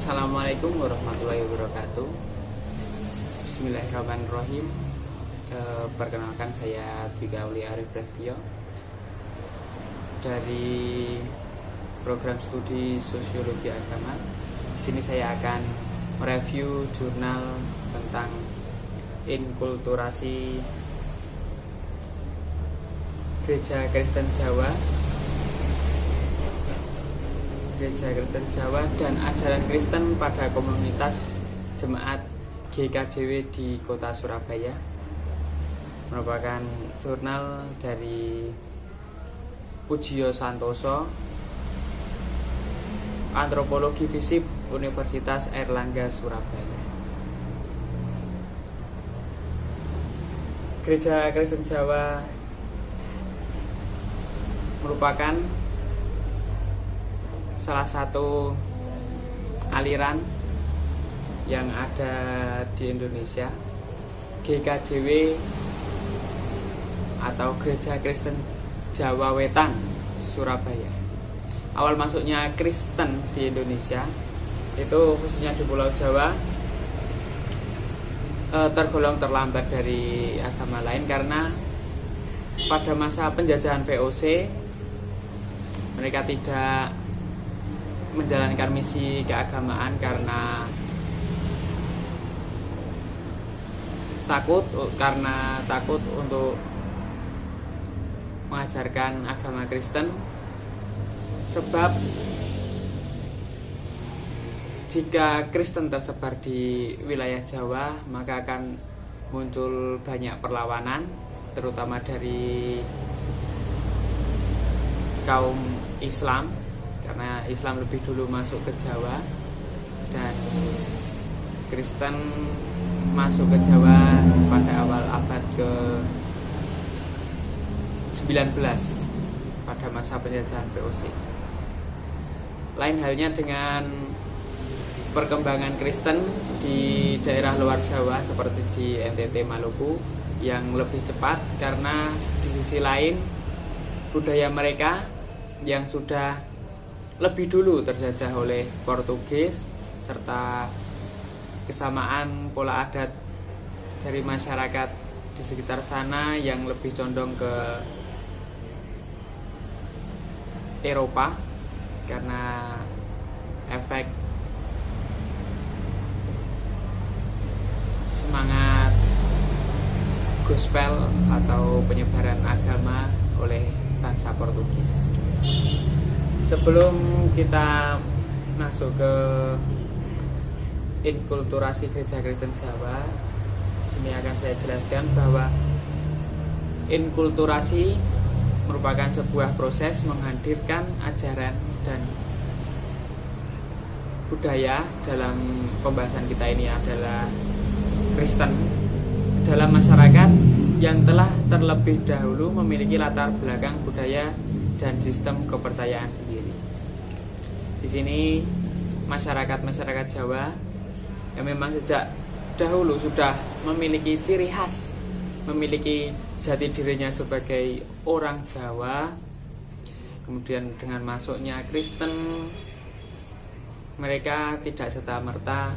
Assalamualaikum warahmatullahi wabarakatuh. Bismillahirrahmanirrahim. Perkenalkan, saya Dwika Aulia Arif Prasetyo dari program studi Sosiologi Agama. Di sini saya akan mereview jurnal tentang inkulturasi Gereja Kristen Jawa dan ajaran Kristen pada komunitas jemaat GKJW di kota Surabaya. Merupakan jurnal dari Pujiyo Santoso, Antropologi Visip, Universitas Airlangga Surabaya. Gereja Kristen Jawa merupakan salah satu aliran yang ada di Indonesia. GKJW atau Gereja Kristen Jawa Wetan Surabaya. Awal masuknya Kristen di Indonesia itu khususnya di Pulau Jawa tergolong terlambat dari agama lain, karena pada masa penjajahan VOC mereka tidak menjalankan misi keagamaan karena takut untuk mengajarkan agama Kristen, sebab jika Kristen tersebar di wilayah Jawa maka akan muncul banyak perlawanan, terutama dari kaum Islam, karena Islam lebih dulu masuk ke Jawa dan Kristen masuk ke Jawa pada awal abad ke-19 pada masa penjajahan VOC. Lain halnya dengan perkembangan Kristen di daerah luar Jawa seperti di NTT, Maluku, yang lebih cepat karena di sisi lain budaya mereka yang sudah lebih dulu terjajah oleh Portugis, serta kesamaan pola adat dari masyarakat di sekitar sana yang lebih condong ke Eropa karena efek semangat gospel atau penyebaran agama oleh bangsa Portugis. Sebelum kita masuk ke inkulturasi Gereja Kristen Jawa, sini akan saya jelaskan bahwa inkulturasi merupakan sebuah proses menghadirkan ajaran dan budaya, dalam pembahasan kita ini adalah Kristen, dalam masyarakat yang telah terlebih dahulu memiliki latar belakang budaya dan sistem kepercayaan sendiri. Di sini masyarakat Jawa yang memang sejak dahulu sudah memiliki ciri khas, memiliki jati dirinya sebagai orang Jawa. Kemudian dengan masuknya Kristen, mereka tidak serta-merta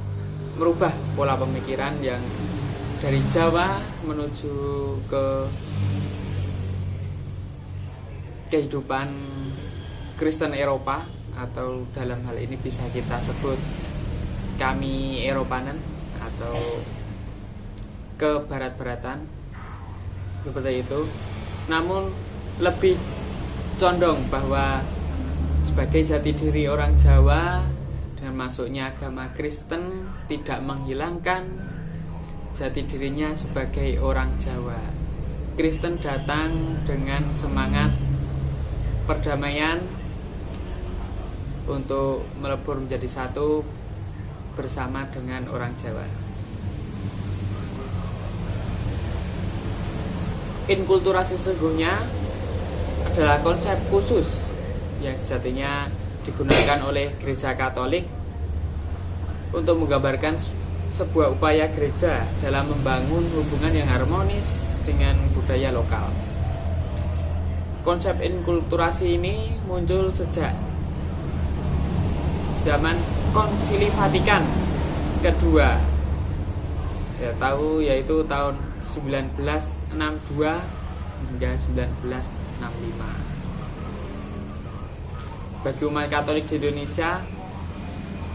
merubah pola pemikiran yang dari Jawa menuju ke kehidupan Kristen Eropa, atau dalam hal ini bisa kita sebut kami Eropanen atau ke barat-baratan seperti itu. Namun lebih condong bahwa sebagai jati diri orang Jawa dengan masuknya agama Kristen tidak menghilangkan jati dirinya sebagai orang Jawa. Kristen datang dengan semangat perdamaian untuk melebur menjadi satu bersama dengan orang Jawa. Inkulturasi sesungguhnya adalah konsep khusus yang sejatinya digunakan oleh Gereja Katolik untuk menggambarkan sebuah upaya gereja dalam membangun hubungan yang harmonis dengan budaya lokal. Konsep inkulturasi ini muncul sejak zaman Konsili Vatikan kedua, ya tahu, yaitu tahun 1962 hingga 1965. Bagi umat Katolik di Indonesia,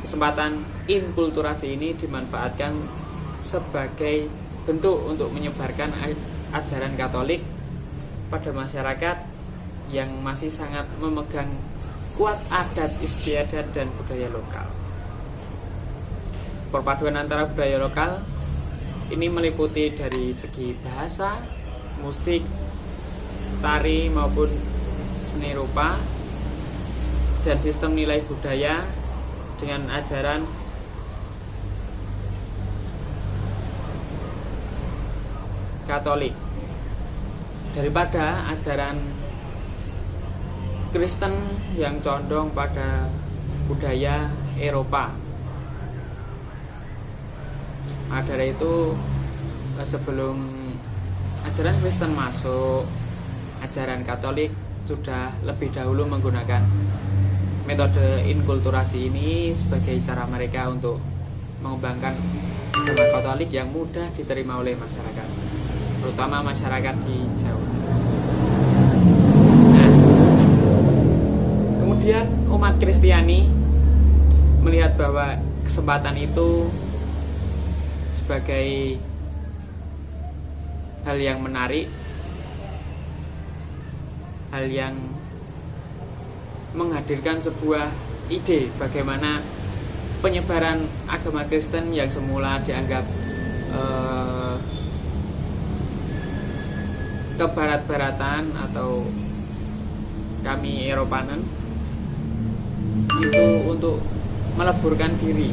kesempatan inkulturasi ini dimanfaatkan sebagai bentuk untuk menyebarkan ajaran Katolik pada masyarakat yang masih sangat memegang kuat adat istiadat dan budaya lokal. Perpaduan antara budaya lokal ini meliputi dari segi bahasa, musik, tari maupun seni rupa, dan sistem nilai budaya dengan ajaran Katolik daripada ajaran Kristen yang condong pada budaya Eropa. Nah, dari itu sebelum ajaran Kristen masuk, ajaran Katolik sudah lebih dahulu menggunakan metode inkulturasi ini sebagai cara mereka untuk mengembangkan agama Katolik yang mudah diterima oleh masyarakat, terutama masyarakat di Jawa. Nah, kemudian umat Kristiani melihat bahwa kesempatan itu sebagai hal yang menarik, hal yang menghadirkan sebuah ide bagaimana penyebaran agama Kristen yang semula dianggap kebarat-baratan atau kami Eropanen itu untuk meleburkan diri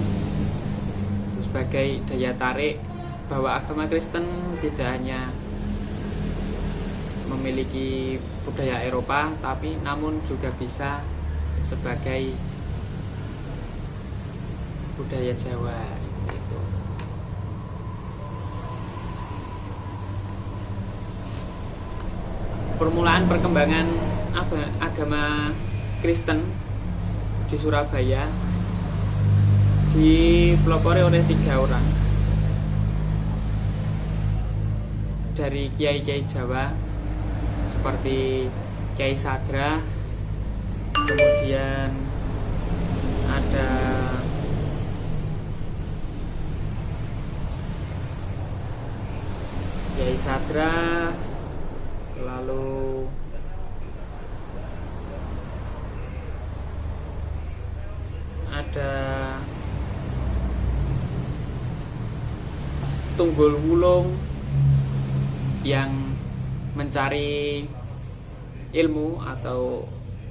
sebagai daya tarik bahwa agama Kristen tidak hanya memiliki budaya Eropa, tapi namun juga bisa sebagai budaya Jawa, seperti itu. Permulaan perkembangan agama Kristen di Surabaya dipelopori oleh 3 orang dari kiai-kiai Jawa seperti Kiai Sagra, kemudian ada Kiai Sagra, lalu ada Tunggul Wulung yang mencari ilmu, atau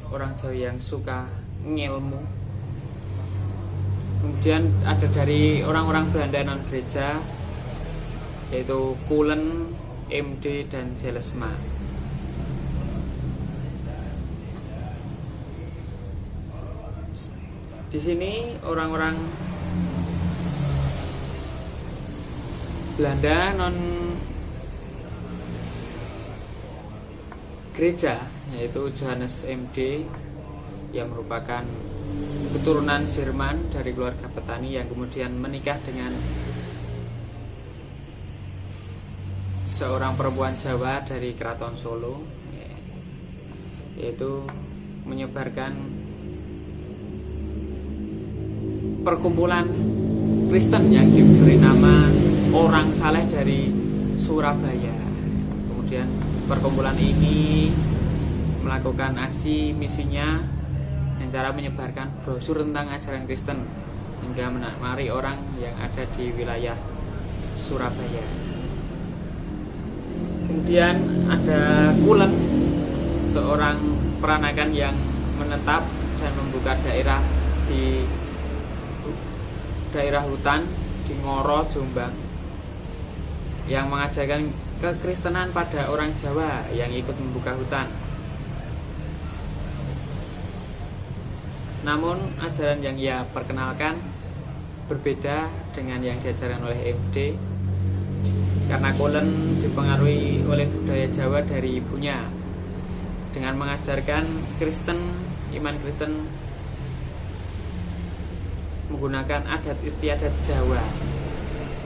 orang Jawa yang suka ngilmu. Kemudian ada dari orang-orang Belanda non gereja, yaitu Kulen, MD, dan Jelesma. Di sini orang-orang Belanda non gereja, yaitu Johannes MD yang merupakan keturunan Jerman dari keluarga petani yang kemudian menikah dengan seorang perempuan Jawa dari Keraton Solo, yaitu menyebarkan perkumpulan Kristen yang diberi nama Orang Saleh dari Surabaya. Kemudian perkumpulan ini melakukan aksi misinya dengan cara menyebarkan brosur tentang ajaran Kristen hingga menarik orang yang ada di wilayah Surabaya. Kemudian ada Kulen, seorang peranakan yang menetap dan membuka daerah di daerah hutan di Ngoro, Jombang, yang mengajarkan kekristenan pada orang Jawa yang ikut membuka hutan. Namun ajaran yang ia perkenalkan berbeda dengan yang diajarkan oleh MD, karena Kulen dipengaruhi oleh budaya Jawa dari ibunya dengan mengajarkan Kristen, iman Kristen menggunakan adat istiadat Jawa,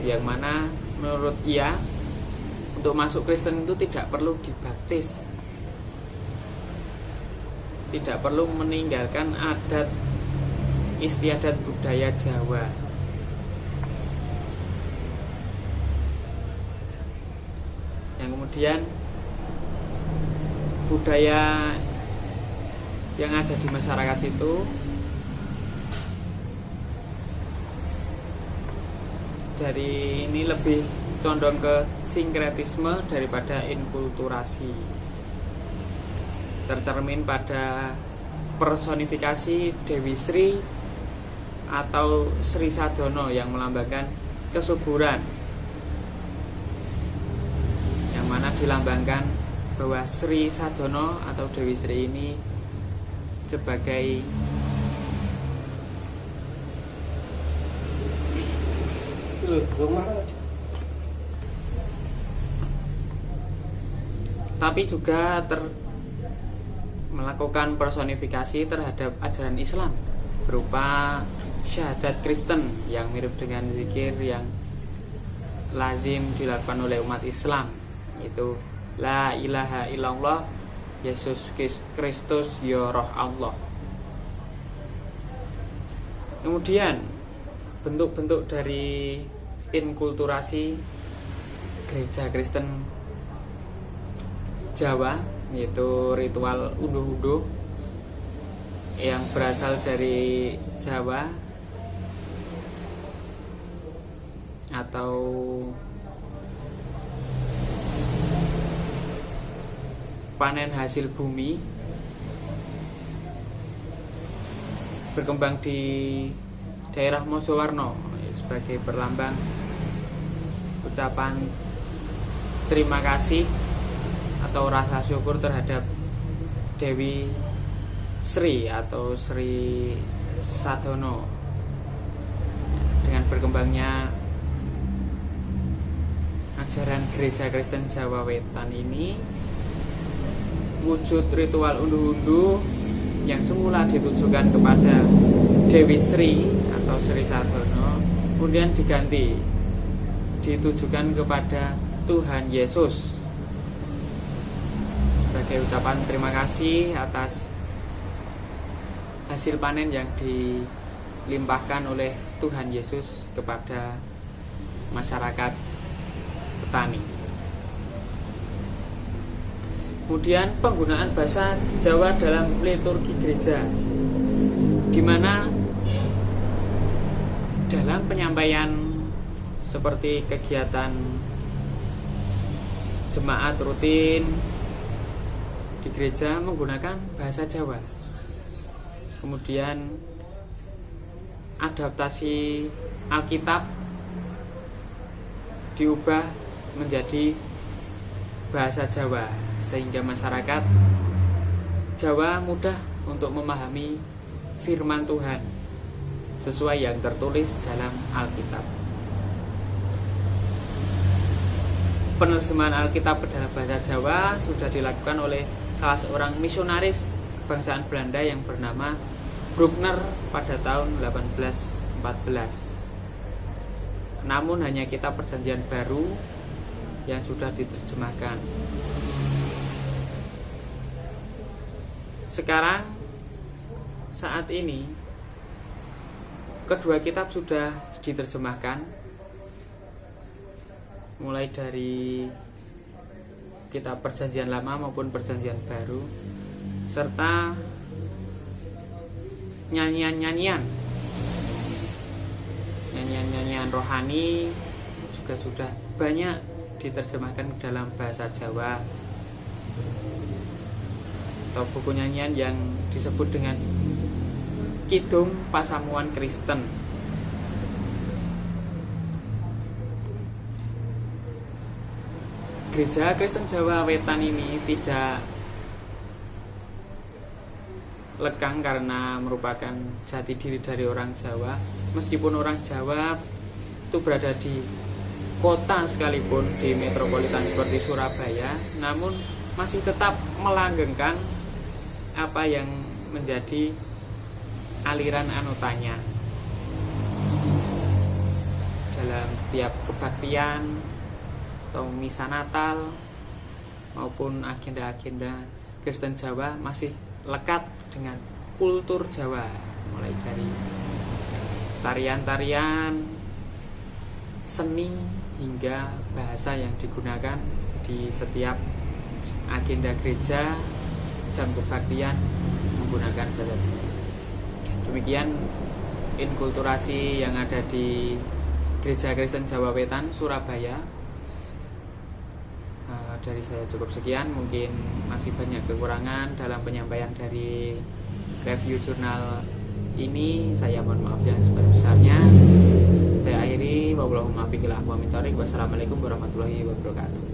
yang mana menurut ia untuk masuk Kristen itu tidak perlu dibaptis, tidak perlu meninggalkan adat istiadat budaya Jawa. Yang kemudian budaya yang ada di masyarakat situ dari ini lebih condong ke sinkretisme daripada inkulturasi, tercermin pada personifikasi Dewi Sri atau Sri Sadono yang melambangkan kesuburan, yang mana dilambangkan bahwa Sri Sadono atau Dewi Sri ini sebagai tapi juga melakukan personifikasi terhadap ajaran Islam berupa syahadat Kristen yang mirip dengan zikir yang lazim dilakukan oleh umat Islam, yaitu La ilaha illallah Yesus Kristus ya Roh Allah. Kemudian bentuk-bentuk dari inkulturasi gereja Kristen Jawa, yaitu ritual unduh-unduh yang berasal dari Jawa atau panen hasil bumi, berkembang di daerah Mojowarno sebagai perlambang ucapan terima kasih atau rasa syukur terhadap Dewi Sri atau Sri Sadono. Dengan berkembangnya ajaran gereja Kristen Jawa Wetan ini, wujud ritual unduh-unduh yang semula ditujukan kepada Dewi Sri atau Sri Sadono kemudian diganti ditujukan kepada Tuhan Yesus sebagai ucapan terima kasih atas hasil panen yang dilimpahkan oleh Tuhan Yesus kepada masyarakat petani. Kemudian penggunaan bahasa Jawa dalam liturgi gereja, di mana dalam penyampaian seperti kegiatan jemaat rutin di gereja menggunakan bahasa Jawa. Kemudian adaptasi Alkitab diubah menjadi bahasa Jawa, sehingga masyarakat Jawa mudah untuk memahami firman Tuhan sesuai yang tertulis dalam Alkitab. Penerjemahan Alkitab dalam bahasa Jawa sudah dilakukan oleh salah seorang misionaris kebangsaan Belanda yang bernama Bruckner pada tahun 1814. Namun hanya kitab Perjanjian Baru yang sudah diterjemahkan. Sekarang saat ini kedua kitab sudah diterjemahkan, mulai dari kitab Perjanjian Lama maupun Perjanjian Baru, serta nyanyian-nyanyian rohani juga sudah banyak diterjemahkan dalam bahasa Jawa, atau buku nyanyian yang disebut dengan Kidung Pasamuan Kristen. Gereja Kristen Jawa Wetan ini tidak lekang karena merupakan jati diri dari orang Jawa. Meskipun orang Jawa itu berada di kota sekalipun, di metropolitan seperti Surabaya, namun masih tetap melanggengkan apa yang menjadi aliran anutannya. dalam setiap kebaktian atau misa Natal maupun agenda-agenda Kristen Jawa masih lekat dengan kultur Jawa, mulai dari tarian-tarian, seni hingga bahasa yang digunakan di setiap agenda gereja, jam kebaktian menggunakan bahasa Jawa. Demikian inkulturasi yang ada di Gereja Kristen Jawa Wetan, Surabaya. Dari saya cukup sekian, mungkin masih banyak kekurangan dalam penyampaian dari review jurnal ini. Saya mohon maaf yang sebesar-besarnya. Saya akhiri, wassalamualaikum warahmatullahi wabarakatuh.